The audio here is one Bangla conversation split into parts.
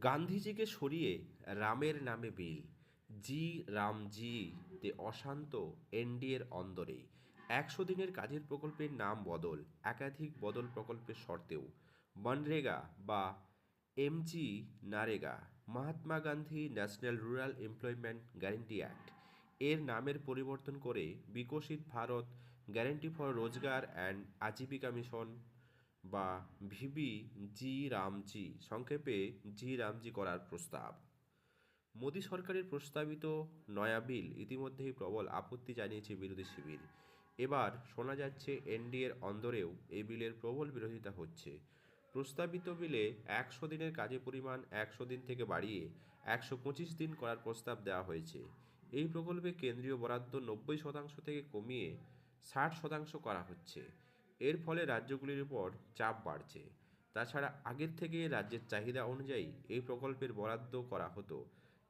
গান্ধীজিকে সরিয়ে রামের নামে বিল, জি রামজি-তে অশান্ত এনডিএর অন্দরে, ১০০ দিনের কাজের প্রকল্পের নাম বদল, একাধিক বদল প্রকল্পের শর্তেও, মনরেগা বা MG NREGA, Mahatma Gandhi national rural employment guarantee act এর নামের পরিবর্তন করে বিকশিত ভারত গ্যারেন্টি ফর রোজগার অ্যান্ড আজীবিকা মিশন বা ভিবি জি রামজি, সংক্ষেপে জি রামজি করার প্রস্তাব। মোদী সরকারের প্রস্তাবিত নয়া বিল ইতিমধ্যেই প্রবল আপত্তি জানিয়েছে বিরোধী শিবির। এবার শোনা যাচ্ছে এনডিএর অন্দরেও এই বিলের প্রবল বিরোধিতা হচ্ছে। প্রস্তাবিত বিলে ১০০ দিনের কাজের পরিমাণ ১০০ দিন থেকে বাড়িয়ে ১২৫ দিন করার প্রস্তাব দেওয়া হয়েছে। এই প্রকল্পে কেন্দ্রীয় বরাদ্দ ৯০% থেকে কমিয়ে ৬০% করা হচ্ছে। এর ফলে রাজ্যগুলির উপর চাপ বাড়ছে। তাছাড়া আগের থেকে রাজ্যের চাহিদা অনুযায়ী এই প্রকল্পের বরাদ্দ করা হতো।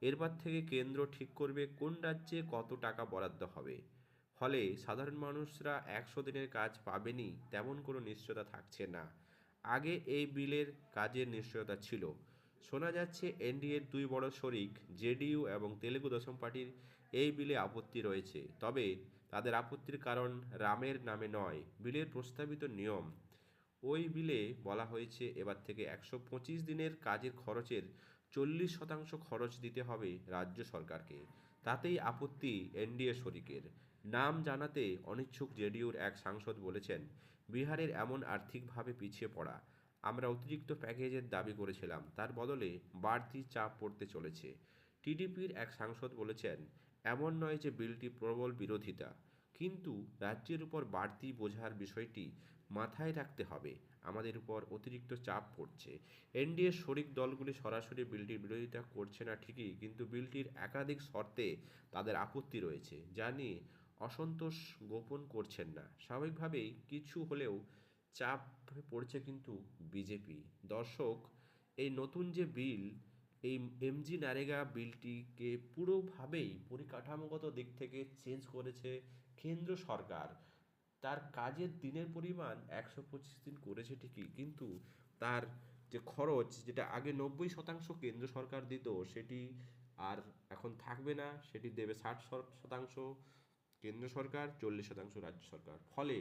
এরপর থেকে কেন্দ্র ঠিক করবে কোন রাজ্যে কত টাকা বরাদ্দ হবে। ফলে সাধারণ মানুষরা ১০০ দিনের কাজ পাবেনই তেমন কোনো নিশ্চয়তা থাকছে না। আগে এই বিলের কাজের নিশ্চয়তা ছিল। শোনা যাচ্ছে এনডিএর দুই বড় শরিক জেডিইউ এবং তেলেগু দেশম পার্টির এই বিলে আপত্তি রয়েছে। তবে তাদের আপত্তির কারণ রামের নামে নয়, বিলের প্রস্তাবিত নিয়ম। ওই বিলে বলা হয়েছে এবার থেকে ১২৫ দিনের কাজের খরচের ৪০% খরচ দিতে হবে রাজ্য সরকারকে। তাতেই আপত্তি এনডিএ শরিকের। নাম জানাতে অনিচ্ছুক জেডিইউর এক সাংসদ বলেছেন, বিহারের এমন আর্থিকভাবে পিছিয়ে পড়া, আমরা অতিরিক্ত প্যাকেজের দাবি করেছিলাম, তার বদলে বাড়তি চাপ পড়তে চলেছে। টিডিপির এক সাংসদ বলেছেন, এমন নয় যে বিলটি প্রবল বিরোধিতা, কিন্তু রাজ্যের উপর বাড়তি বোঝার বিষয়টি মাথায় রাখতে হবে। আমাদের উপর অতিরিক্ত চাপ পড়ছে। এনডিএর শরিক দলগুলি সরাসরি বিলটির বিরোধিতা করছে না ঠিকই, কিন্তু বিলটির একাধিক শর্তে তাদের আপত্তি রয়েছে, যা নিয়ে অসন্তোষ গোপন করছেন না। স্বাভাবিকভাবেই কিছু হলেও চাপ পড়ছে কিন্তু বিজেপি। দর্শক, এই নতুন যে বিল, এই এমজি নারেগা বিলটিকে পুরোভাবেই পরিকাঠামোগত দিক থেকে চেঞ্জ করেছে কেন্দ্র সরকার। তার কাজের দিনের পরিমাণ ১২৫ দিন করেছে ঠিকই, কিন্তু তার যে খরচ, যেটা আগে ৯০% কেন্দ্র সরকার দিত, সেটি আর এখন থাকবে না। সেটি দেবে ৬০% কেন্দ্র সরকার, ৪০% রাজ্য সরকার। ফলে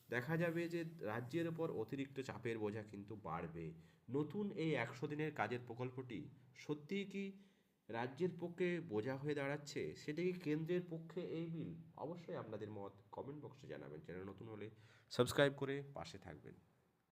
দেখা যাবে যে রাজ্যের ওপর অতিরিক্ত চাপের বোঝা কিন্তু বাড়বে। নতুন এই ১০০ দিনের কাজের প্রকল্পটি সত্যিই কি রাজ্যের পক্ষে বোঝা হয়ে দাঁড়াচ্ছে? সেটা কি কেন্দ্রের পক্ষে এই বিল? অবশ্যই আপনাদের মত কমেন্ট বক্সে জানাবেন। চ্যানেল নতুন হলে সাবস্ক্রাইব করে পাশে থাকবেন।